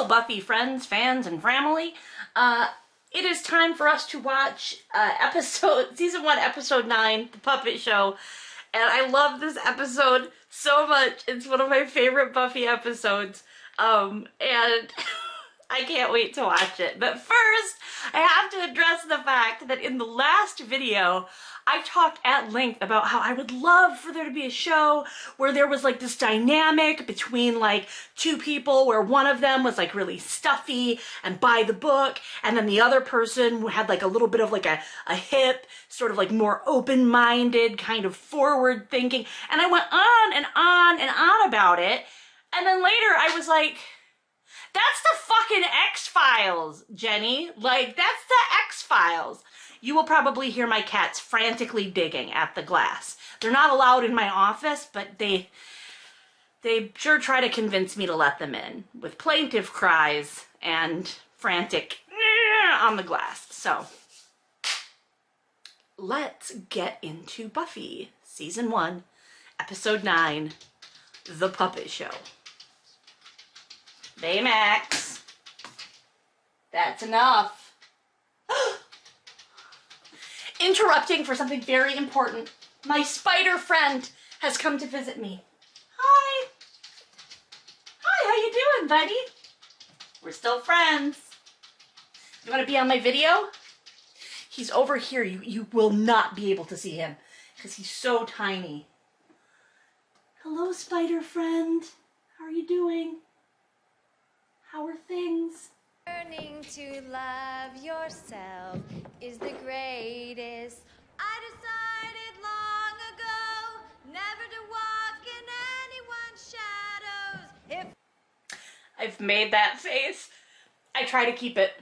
Hello, Buffy friends, fans, and family. It is time for us to watch season 1, episode 9, The Puppet Show. And I love this episode so much. It's one of my favorite Buffy episodes. And I can't wait to watch it. But first, I have to address the fact that in the last video, I talked at length about how I would love for there to be a show where there was like this dynamic between like two people where one of them was like really stuffy and by the book, and then the other person had like a little bit of like a hip, sort of like more open-minded, kind of forward thinking. And I went on and on and on about it. And then later I was like, that's the fucking X-Files, Jenny. Like, that's the X-Files. You will probably hear my cats frantically digging at the glass. They're not allowed in my office, but they sure try to convince me to let them in with plaintive cries and frantic on the glass. So, let's get into Buffy, season 1, episode 9, The Puppet Show. Baymax. That's enough. Interrupting for something very important. My spider friend has come to visit me. Hi. Hi, how you doing, buddy? We're still friends. You want to be on my video? He's over here. You will not be able to see him because he's so tiny. Hello, spider friend. How are you doing? How are things? Learning to love yourself is the greatest. I decided long ago never to walk in anyone's shadows. I've made that face. I try to keep it.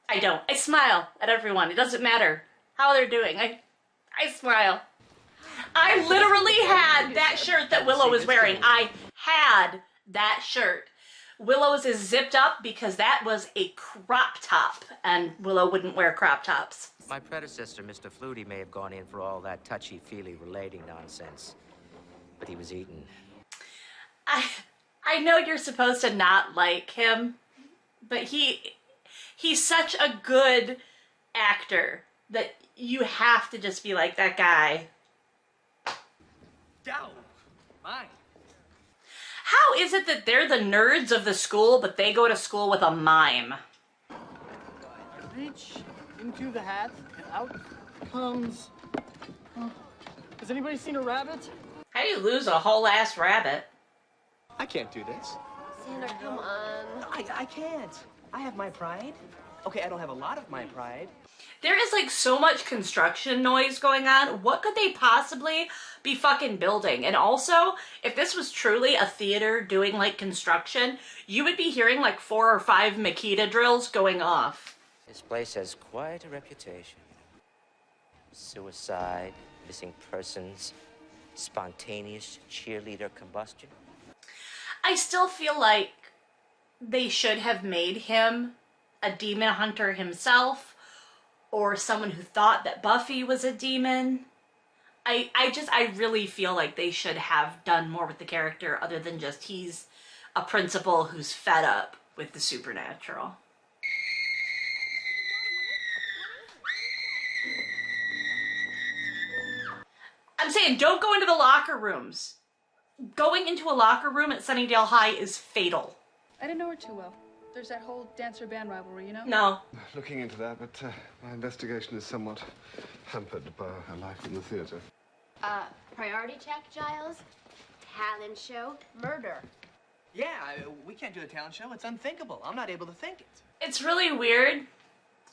I don't. I smile at everyone. It doesn't matter how they're doing. I smile. I literally had that shirt that Willow was wearing. I had that shirt. Willow's is zipped up because that was a crop top, and Willow wouldn't wear crop tops. My predecessor, Mr. Flutie, may have gone in for all that touchy-feely relating nonsense, but he was eaten. I know you're supposed to not like him, but he's such a good actor that you have to just be like, that guy. Down. Mine. How is it that they're the nerds of the school, but they go to school with a mime? Reach into the hat, and out comes... Has anybody seen a rabbit? How do you lose a whole ass rabbit? I can't do this. Xander, come on. I can't. I have my pride. Okay, I don't have a lot of my pride. There is like so much construction noise going on. What could they possibly be fucking building? And also, if this was truly a theater doing like construction, you would be hearing like 4 or 5 Makita drills going off. This place has quite a reputation. Suicide, missing persons, spontaneous cheerleader combustion. I still feel like they should have made him a demon hunter himself, or someone who thought that Buffy was a demon. I really feel like they should have done more with the character other than just he's a principal who's fed up with the supernatural. I'm saying don't go into the locker rooms. Going into a locker room at Sunnydale High is fatal. I didn't know her too well. There's that whole dancer-band rivalry, you know? No. Looking into that, but my investigation is somewhat hampered by a life in the theater. Priority check, Giles? Talent show? Murder. Yeah, we can't do a talent show. It's unthinkable. I'm not able to think it. It's really weird,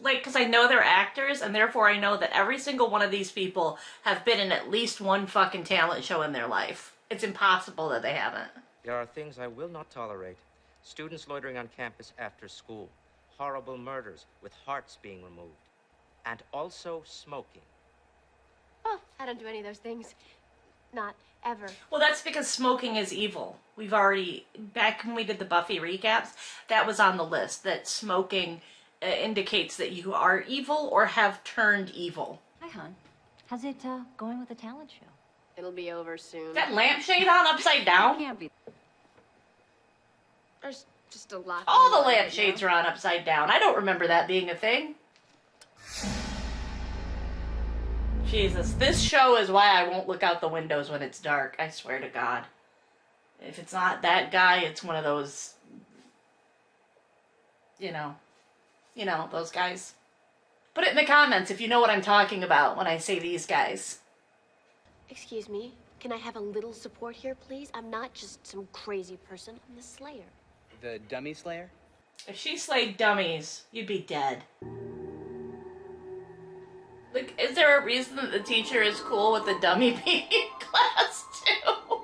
like, because I know they're actors, and therefore I know that every single one of these people have been in at least one fucking talent show in their life. It's impossible that they haven't. There are things I will not tolerate. Students loitering on campus after school. Horrible murders with hearts being removed. And also smoking. Oh, I don't do any of those things. Not ever. Well, that's because smoking is evil. We've already, back when we did the Buffy recaps, that was on the list, that smoking indicates that you are evil or have turned evil. Hi, hon. How's it going with the talent show? It'll be over soon. That lampshade on upside down? Can't be. There's just a lot. All going the on right lampshades now. are on upside down. I don't remember that being a thing. Jesus, this show is why I won't look out the windows when it's dark. I swear to God. If it's not that guy, it's one of those, you know, those guys. Put it in the comments if you know what I'm talking about when I say these guys. Excuse me, can I have a little support here, please? I'm not just some crazy person. I'm the Slayer. The dummy slayer? If she slayed dummies, you'd be dead. Like, is there a reason that the teacher is cool with the dummy being in class too?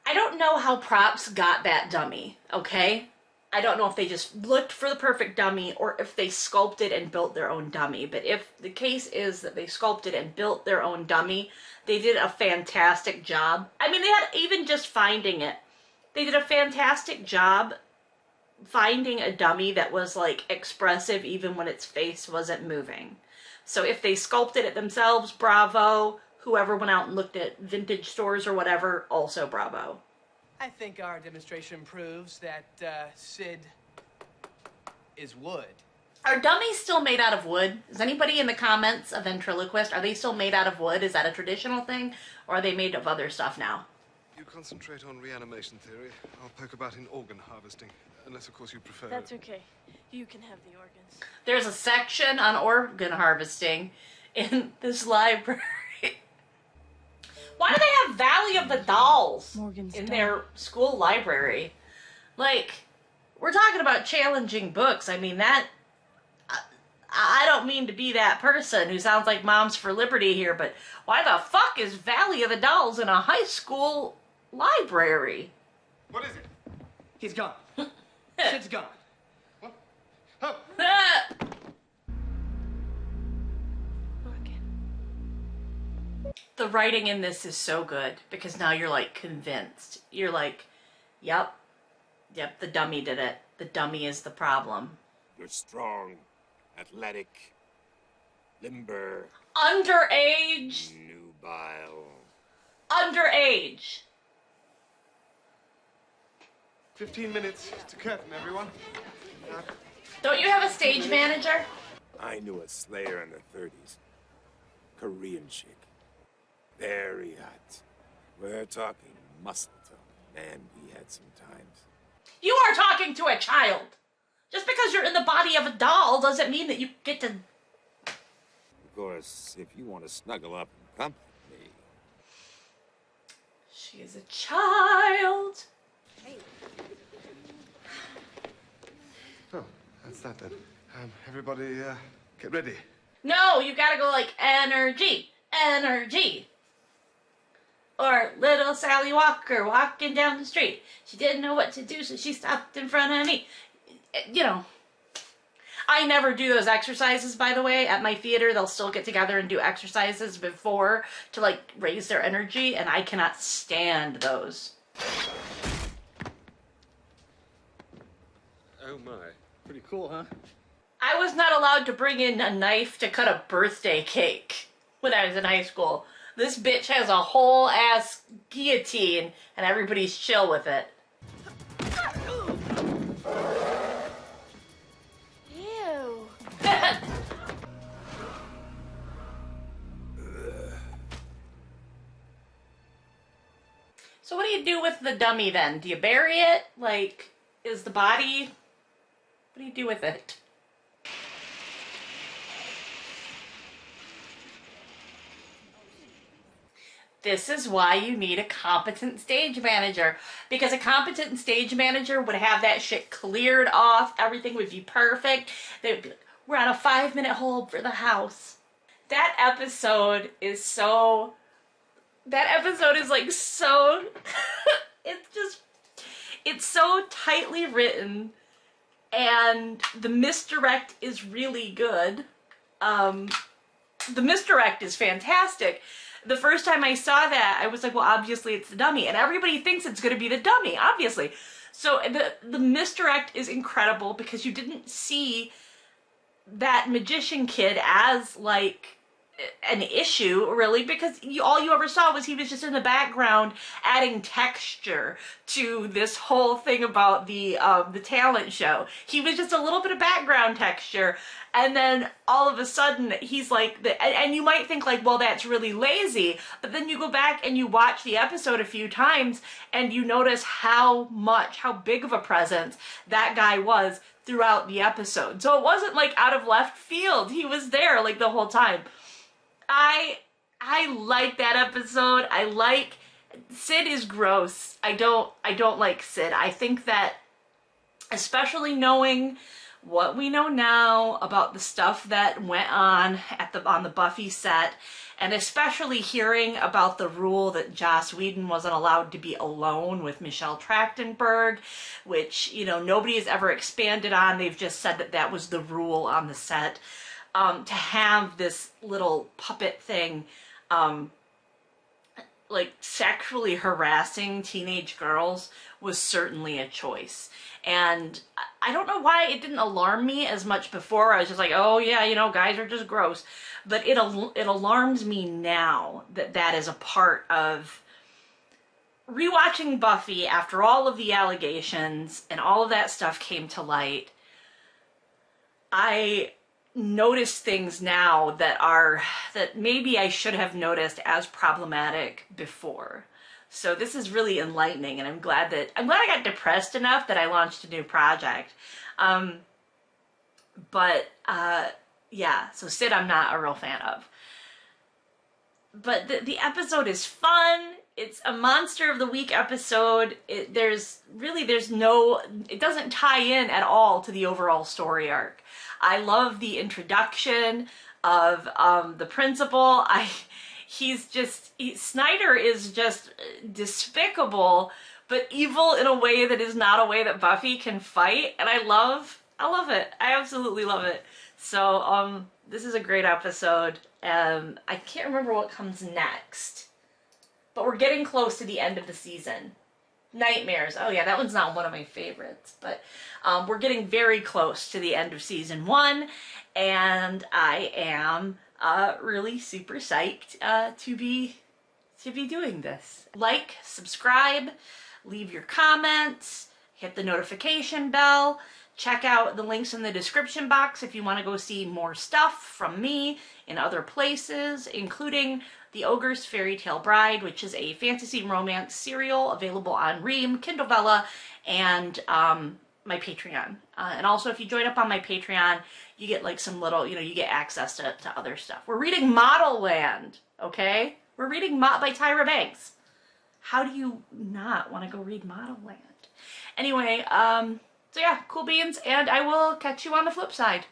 I don't know how props got that dummy, okay? I don't know if they just looked for the perfect dummy or if they sculpted and built their own dummy. But if the case is that they sculpted and built their own dummy, they did a fantastic job. I mean, they had even just finding it. They did a fantastic job finding a dummy that was, like, expressive even when its face wasn't moving. So if they sculpted it themselves, bravo. Whoever went out and looked at vintage stores or whatever, also bravo. I think our demonstration proves that Sid is wood. Are dummies still made out of wood? Is anybody in the comments a ventriloquist? Are they still made out of wood? Is that a traditional thing? Or are they made of other stuff now? You concentrate on reanimation theory. I'll poke about in organ harvesting. Unless, of course, you prefer... That's okay. You can have the organs. There's a section on organ harvesting in this library. Why do they have Valley of the Dolls Morgan's in doll. their school library? Like, we're talking about challenging books. I mean, that... I don't mean to be that person who sounds like Moms for Liberty here, but why the fuck is Valley of the Dolls in a high school library? What is it? He's gone. Sid's gone. What? Oh! The writing in this is so good because now you're like convinced. You're like, yep, the dummy did it. The dummy is the problem. You're strong, athletic, limber, Underage. nubile. Underage. 15 minutes to curtain, everyone. Don't you have a stage manager? I knew a slayer in the 30s. Korean chick. Very hot. We're talking muscle tone. Man, we had some times. You are talking to a child. Just because you're in the body of a doll doesn't mean that you get to... Of course, if you want to snuggle up and comfort me. She is a child. Oh, that's that then. Everybody, get ready. No, you gotta go like energy, energy. Or little Sally Walker walking down the street. She didn't know what to do, so she stopped in front of me. You know. I never do those exercises, by the way. At my theater, they'll still get together and do exercises before to, like, raise their energy, and I cannot stand those. Oh my. Pretty cool, huh? I was not allowed to bring in a knife to cut a birthday cake when I was in high school. This bitch has a whole ass guillotine and everybody's chill with it. Ew. So what do you do with the dummy then? Do you bury it? Like, is the body... What do you do with it? This is why you need a competent stage manager. Because a competent stage manager would have that shit cleared off. Everything would be perfect. They'd be like, we're on a 5-minute hold for the house. That episode is so... That episode is like so... It's so tightly written. And the misdirect is really good. The misdirect is fantastic. The first time I saw that, I was like, well, obviously it's the dummy. And everybody thinks it's going to be the dummy, obviously. So the misdirect is incredible because you didn't see that magician kid as, like, an issue, really, because all you ever saw was he was just in the background adding texture to this whole thing about the talent show. He was just a little bit of background texture, and then all of a sudden he's like, and you might think like, well, that's really lazy, but then you go back and you watch the episode a few times and you notice how big of a presence that guy was throughout the episode. So it wasn't like out of left field. He was there like the whole time. I like that episode. Sid is gross. I don't like Sid. I think that, especially knowing what we know now about the stuff that went on on the Buffy set, and especially hearing about the rule that Joss Whedon wasn't allowed to be alone with Michelle Trachtenberg, which, you know, nobody has ever expanded on. They've just said that that was the rule on the set. To have this little puppet thing, like sexually harassing teenage girls was certainly a choice. And I don't know why it didn't alarm me as much before. I was just like, oh yeah, you know, guys are just gross. But it alarms me now that that is a part of rewatching Buffy after all of the allegations and all of that stuff came to light. I notice things now that maybe I should have noticed as problematic before. So this is really enlightening, and I'm glad I got depressed enough that I launched a new project. Yeah, so Sid I'm not a real fan of. But the episode is fun. It's a Monster of the Week episode. It doesn't tie in at all to the overall story arc. I love the introduction of the principal. Snyder is just despicable, but evil in a way that is not a way that Buffy can fight, and I love it. I absolutely love it. So this is a great episode. I can't remember what comes next, but we're getting close to the end of the season. Nightmares. Oh yeah, that one's not one of my favorites, but we're getting very close to the end of season 1, and I am really super psyched to be doing this. Like, subscribe, leave your comments, hit the notification bell, check out the links in the description box if you want to go see more stuff from me in other places, including the Ogre's Fairy Tale Bride, which is a fantasy romance serial available on Ream, Kindlevella, and my Patreon. And also, if you join up on my Patreon, you get like some little, you get access to other stuff. We're reading Model Land, okay? We're reading by Tyra Banks. How do you not want to go read Model Land? Anyway, so yeah, cool beans, and I will catch you on the flip side.